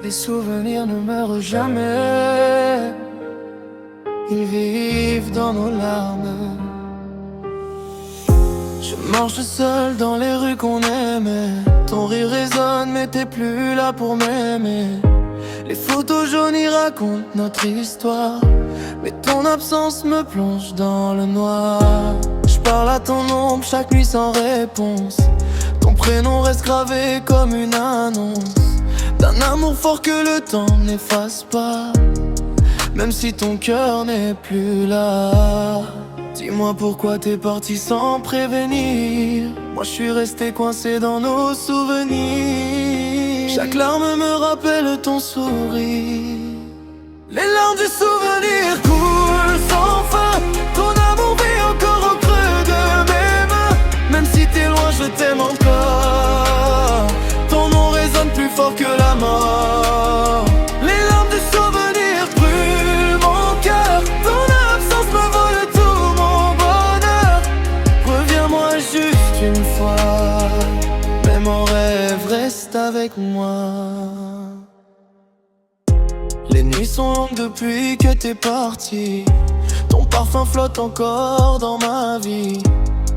Les souvenirs ne meurent jamais, ils vivent dans nos larmes. Je marche seul dans les rues qu'on aimait. Ton rire résonne mais t'es plus là pour m'aimer. Les photos jaunes y racontent notre histoire, mais ton absence me plonge dans le noir. Je parle à ton ombre chaque nuit sans réponse. Ton prénom reste gravé comme une annonce d'un amour fort que le temps n'efface pas, même si ton cœur n'est plus là. Dis-moi pourquoi t'es parti sans prévenir. Moi je suis resté coincé dans nos souvenirs. Chaque larme me rappelle ton sourire. Les larmes du souvenir coulent sans fin. Ton amour vit encore au creux de mes mains. Même si t'es loin je t'aime encore. Ton nom résonne plus fort que la mort. Les larmes du souvenir brûlent mon cœur. Ton absence me vole tout mon bonheur. Reviens-moi juste une fois, mais mon rêve reste avec moi. Les nuits sont longues depuis que t'es parti. Ton parfum flotte encore dans ma vie.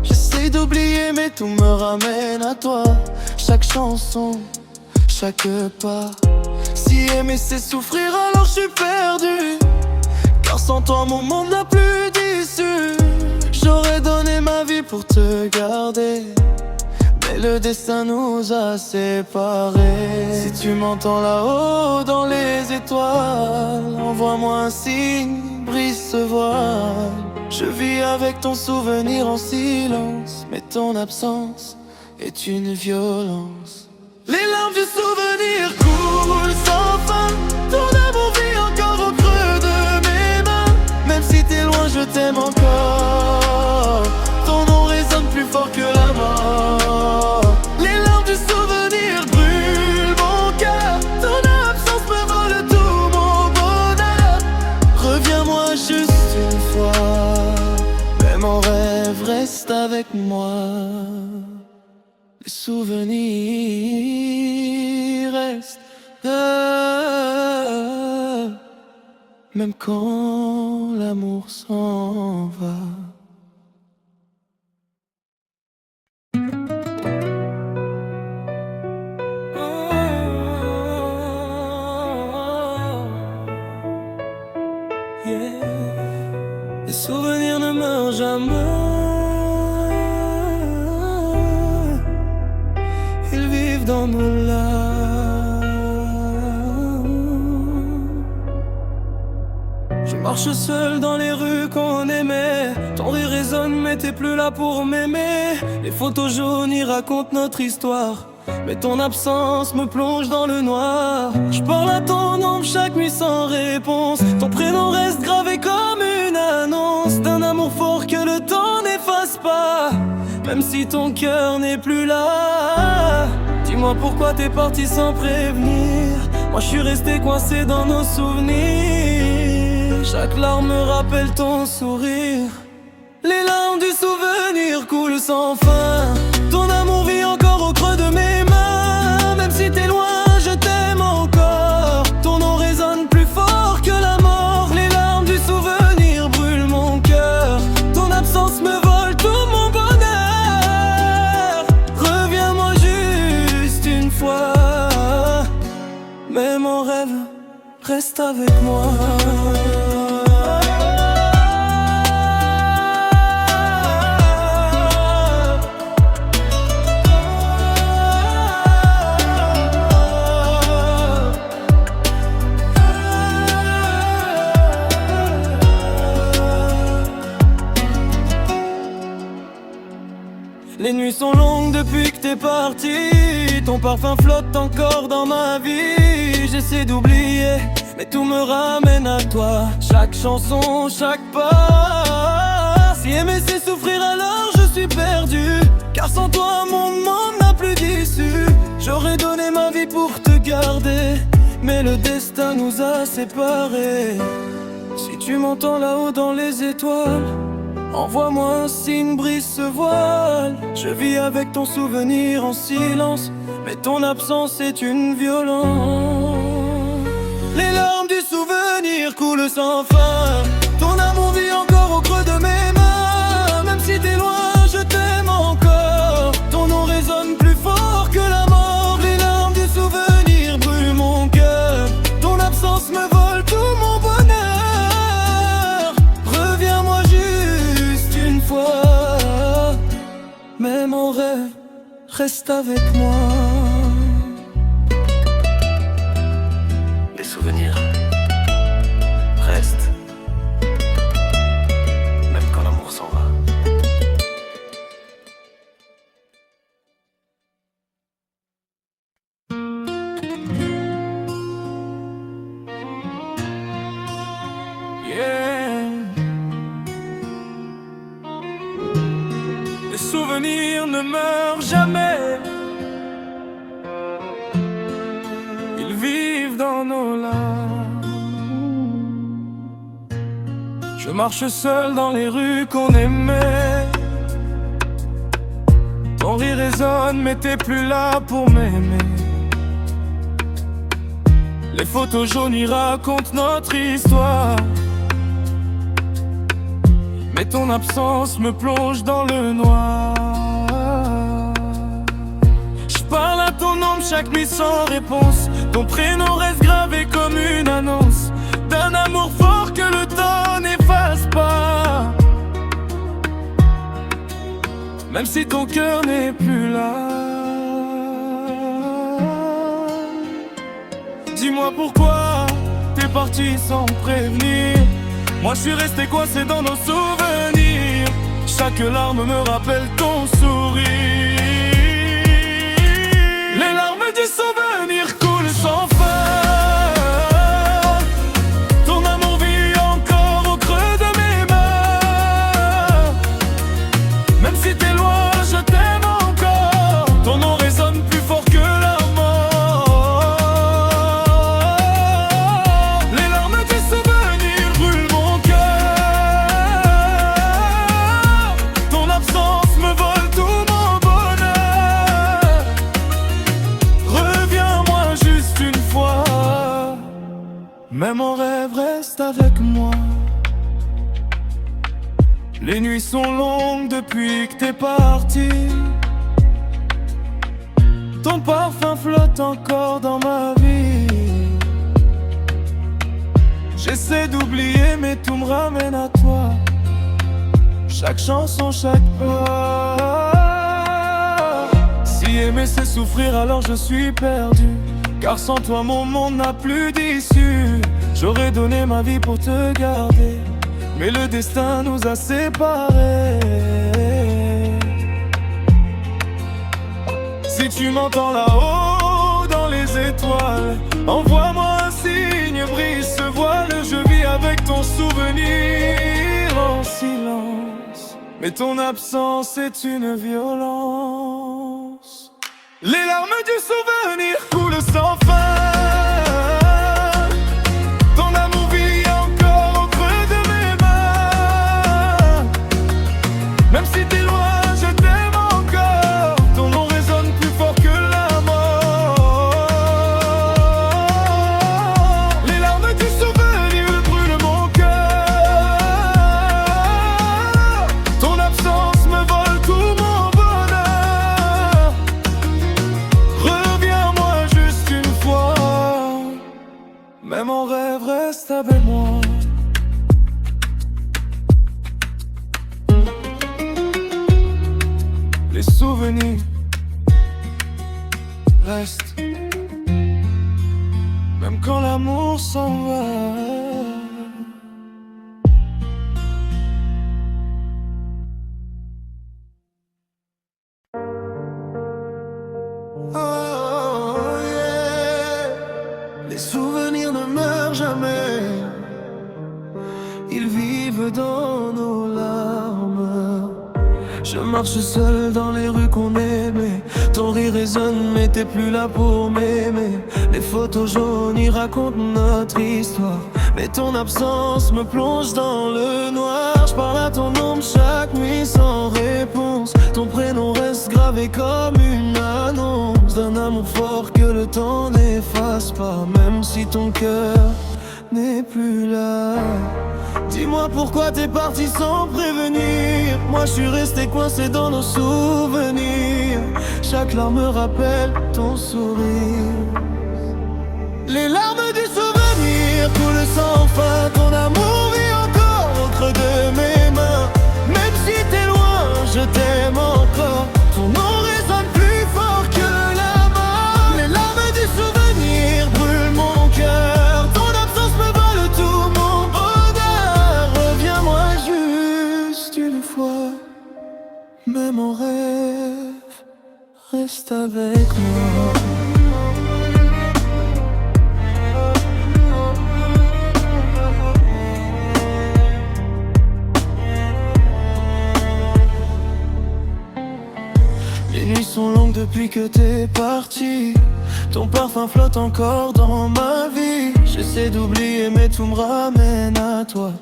J'essaie d'oublier mais tout me ramène à toi. Chaque chanson, chaque pas. Si aimer c'est souffrir alors je suis perdu, car sans toi mon monde n'a plus d'issue. J'aurais donné ma vie pour te garder, mais le destin nous a séparés. Si tu m'entends là-haut dans les étoiles, envoie-moi un signe, brise ce voile. Je vis avec ton souvenir en silence, mais ton absence est une violence. Les larmes du souvenir coulent sans fin. Ton amour vit encore au creux de mes mains. Même si t'es loin je t'aime encore. Ton nom résonne plus fort que la mort. Les larmes du souvenir brûlent mon cœur. Ton absence me vole tout mon bonheur. Reviens-moi juste une fois, mais mon rêve reste avec moi. Les souvenirs restent, même quand l'amour s'en va. Les souvenirs ne meurent jamais, ils vivent dans nos larmes. Je marche seul dans les rues qu'on aimait. Ton rire résonne mais t'es plus là pour m'aimer. Les photos jaunes y racontent notre histoire, mais ton absence me plonge dans le noir. Je parle à ton ombre chaque nuit sans réponse. Ton prénom reste gravé comme une annonce d'un amour fort que le temps n'efface pas, même si ton cœur n'est plus là. Dis-moi pourquoi t'es parti sans prévenir. Moi je suis resté coincé dans nos souvenirs. Chaque larme me rappelle ton sourire. Les larmes du souvenir coulent sans fin. Ton amour vit encore au creux de mes mains. Même si t'es loin je t'aime encore. Ton nom résonne plus fort que la mort. Les larmes du souvenir brûlent mon cœur. Ton absence me vole tout mon bonheur. Reviens-moi juste une fois, mais mon rêve reste avec moi. Les nuits sont longues depuis que t'es parti. Ton parfum flotte encore dans ma vie. J'essaie d'oublier, mais tout me ramène à toi. Chaque chanson, chaque pas. Si aimer c'est souffrir alors je suis perdu, car sans toi mon monde n'a plus d'issue. J'aurais donné ma vie pour te garder, mais le destin nous a séparés. Si tu m'entends là-haut dans les étoiles, envoie-moi un signe, brise ce voile. Je vis avec ton souvenir en silence, mais ton absence est une violence. Les larmes du souvenir coulent sans fin. Ton amour vit encore au creux de mes mains. Même si t'es loin, je t'aime encore. Ton nom résonne plus fort que la mort. Les larmes du souvenir brûlent mon cœur. Ton absence me vole tout mon bonheur. Reviens-moi juste une fois. Mais mon rêve reste avec moi. Les souvenirs restent, même quand l'amour s'en va. Yeah. Les souvenirs ne meurent jamais. Ils vivent dans nos larmes. Je marche seul dans les rues qu'on aimait. Ton rire résonne mais t'es plus là pour m'aimer. Les photos jaunes y racontent notre histoire. Mais ton absence me plonge dans le noir. Je parle à ton nom chaque nuit sans réponse. Ton prénom reste gravé comme une annonce d'un amour fort que le temps n'efface pas. Même si ton cœur n'est plus là. Dis-moi pourquoi t'es parti sans prévenir. Moi je suis resté coincé dans nos souvenirs. Chaque larme me rappelle ton sourire. Les larmes du souvenir coulent sans fin. Ton amour vit encore au creux de mes mains. Même si t'es loin, je t'aime encore. Ton nom résonne plus fort que la mort. Les larmes du souvenir brûlent mon cœur. Ton absence me vole tout mon bonheur. Reviens-moi juste une fois. Mais mon rêve reste avec moi. Les nuits sont longues depuis que t'es parti. Ton parfum flotte encore dans ma vie. J'essaie d'oublier mais tout me ramène à toi. Chaque chanson, chaque pas. Si aimer c'est souffrir alors je suis perdu. Car sans toi mon monde n'a plus d'issue. J'aurais donné ma vie pour te garder, mais le destin nous a séparés. Si tu m'entends là-haut dans les étoiles, envoie-moi un signe, brise ce voile. Je vis avec ton souvenir en silence, mais ton absence est une violence. Les larmes du souvenir coulent sans fin. Ton amour vit encore au creux de mes mains. Même si t'es loin, je t'aime encore. Ton nom résonne plus fort que la mort. Les larmes du souvenir brûlent mon cœur. Ton absence me vole tout mon bonheur. Reviens-moi juste une fois. Mais mon rêve reste avec moi. Les souvenirs restent, même quand l'amour s'en va. Oh yeah. Les souvenirs ne meurent jamais. Ils vivent dans nos larmes. Je marche seul dans les rues qu'on aimait. Ton rire résonne mais t'es plus là pour m'aimer. Les photos jaunes y racontent notre histoire. Mais ton absence me plonge dans le noir. Je parle à ton nom chaque nuit sans réponse. Ton prénom reste gravé comme une annonce d'un amour fort que le temps n'efface pas, même si ton cœur n'est plus là. Dis-moi pourquoi t'es parti sans prévenir. Moi je suis resté coincé dans nos souvenirs. Chaque larme me rappelle ton sourire. Les larmes du souvenir coulent sans fin. Ton amour vit encore au creux de mes mains. Même si t'es loin, je t'aime encore. Ton nom résonne plus fort que la mort. Les larmes du souvenir brûlent mon cœur. Ton absence me vole tout mon bonheur. Reviens-moi juste une fois, même en rêve, reste avec moi. Les nuits sont longues depuis que t'es parti. Ton parfum flotte encore dans ma vie. J'essaie d'oublier mais tout me ramène à toi.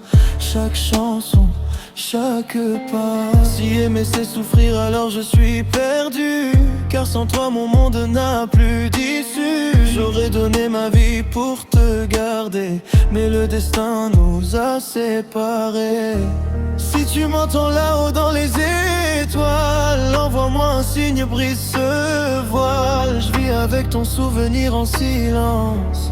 Chaque chanson, chaque pas. Si aimer c'est souffrir alors je suis perdu. Car sans toi mon monde n'a plus d'issue. J'aurais donné ma vie pour te garder, mais le destin nous a séparés. Si tu m'entends là-haut dans les étoiles, envoie-moi un signe, brise ce voile. Je vis avec ton souvenir en silence,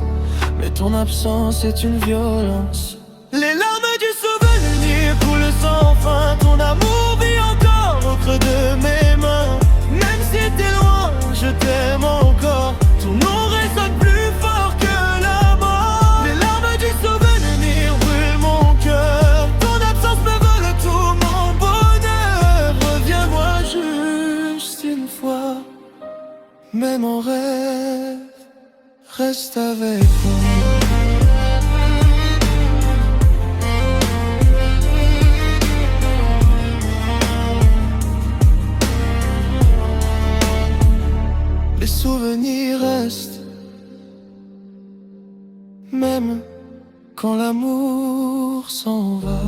mais ton absence est une violence. Les larmes du souvenir coulent sans fin. Ton amour vit encore au creux de mes mains. Même si t'es loin, je t'aime encore. Ton nom résonne plus fort que la mort. Les larmes du souvenir brûlent mon cœur. Ton absence me vole tout mon bonheur. Reviens-moi juste une fois, même en rêve, reste avec moi. Les souvenirs restent, même quand l'amour s'en va.